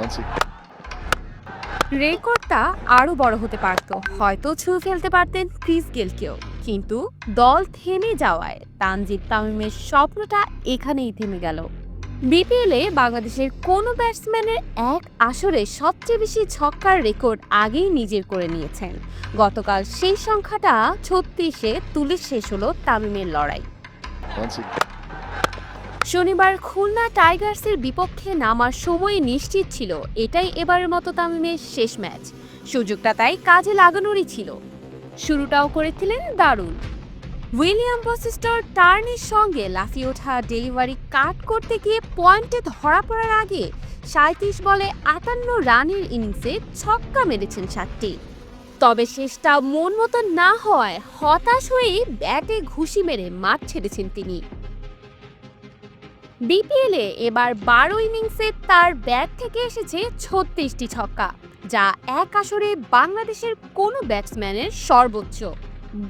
Once again. রেকর্ডটা আরো বড় হতে পারত, হয়তো ছুঁয়ে ফেলতে পারতেন ক্রিস গেলকেও। কিন্তু দল থেমে যাওয়ায় তানজিদ তামিমের স্বপ্নটা এখানেই থেমে গেল। বিপিএলে বাংলাদেশের কোনো ব্যাটসম্যানের এক আসরে সবচেয়ে বেশি ছক্কার রেকর্ড আগেই নিজের করে নিয়েছেন। গতকাল সেই সংখ্যাটা ৩৬-এ তুলে শেষ হলো তামিমের লড়াই। Once again. শনিবার খুলনা টাইগার্সের বিপক্ষে নামার সময় নিশ্চিত ছিল এটাই এবারের মতো তামিমের শেষ ম্যাচ। সুযোগটা তাই কাজে লাগানোরই ছিল। শুরুটাও করেছিলেন দারুণ। উইলিয়াম বসিস্টার টার্নের সঙ্গে লাফিয়ে ওঠা ডেলিভারি কাট করতে গিয়ে পয়েন্টে ধরা পড়ার আগে ৩৭ বলে ৫৮ রানের ইনিংসে ছক্কা মেরেছেন ৭টি। তবে শেষটা মন মতো না হওয়ায় হতাশ হয়ে ব্যাটে ঘুষি মেরে মাঠ ছেড়েছেন তিনি। বিপিএলে এবার ১২ ইনিংসে তার ব্যাট থেকে এসেছে ৩৬টি ছক্কা, যা এক আসরে বাংলাদেশের কোনো ব্যাটসম্যানের সর্বোচ্চ।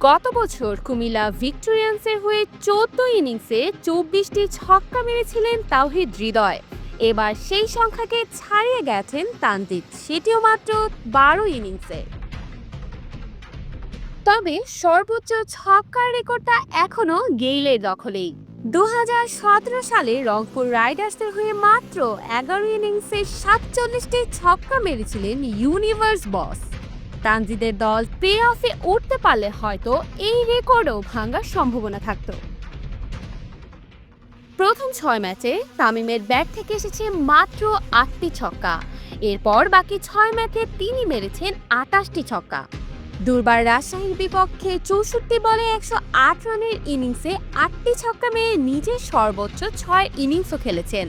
গত বছর কুমিল্লা ভিক্টোরিয়ান্সের হয়ে ১৪ ইনিংসে ২৪টি ছক্কা মেরেছিলেন তাওহিদ হৃদয়। এবার সেই সংখ্যাকে ছাড়িয়ে গেছেন তানজিদ, সেটিও মাত্র ১২ ইনিংসে। তবে সর্বোচ্চ ছক্কার রেকর্ডটা এখনো গেইলের দখলেই। ২০১৭ সালে রংপুর রাইডার্সের হয়ে মাত্র ১১ ইনিংসে ৪৭টি ছক্কা মেরেছিলেন ইউনিভার্স বস। তানজিদের দল প্লে অফে উঠতে পারলে হয়তো এই রেকর্ডও ভাঙার সম্ভাবনা থাকত। প্রথম ৬ ম্যাচে তামিমের ব্যাট থেকে এসেছে মাত্র ৮টি ছক্কা। এরপর বাকি ৬ ম্যাচে তিনি মেরেছেন ২৮টি ছক্কা। দুর্বার রাজশাহীর বিপক্ষে ৬৪ বলে ১০৮ রানের ইনিংসে ৮টি ছক্কা মেরে নিজের সর্বোচ্চ ৬ ইনিংসও খেলেছেন।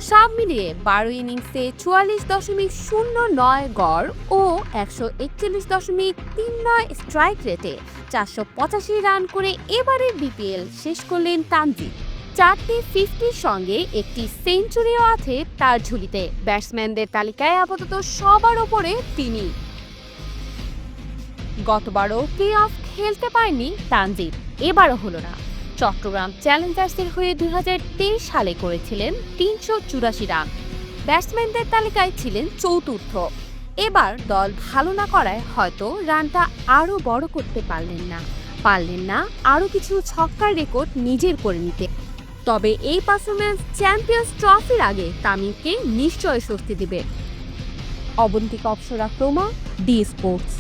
সব মিলিয়ে ১২ ইনিংসে ৪৪.০৯ গড় ও ১৪১.৩৯ স্ট্রাইক রেটে ৪৮৫ রান করে এবারের বিপিএল শেষ করলেন তানজিদ। ৪টি 50-র সঙ্গে একটি সেঞ্চুরিও আছে তার ঝুলিতে। ব্যাটসম্যানদের তালিকায় আপাতত সবার ওপরে তিনি। গতবারও প্লে অফ খেলতে পারেনি তানজিদ, এবারও হলো না। চট্টগ্রাম চ্যালেঞ্জার্সের হয়ে ২০২৩ সালে করেছিলেন ৩৮৪ রান। ব্যাটসম্যানদের তালিকায় ছিলেন চতুর্থ। এবার দল ভালো না করায় হয়তো রানটা আরও বড় করতে পারলেন না আরও কিছু ছক্কার রেকর্ড নিজের করে নিতে। তবে এই পারফরম্যান্স চ্যাম্পিয়ন্স ট্রফির আগে তামিমকে নিশ্চয় স্বস্তি দিবে। Abantika Apsara, Croma, D sports.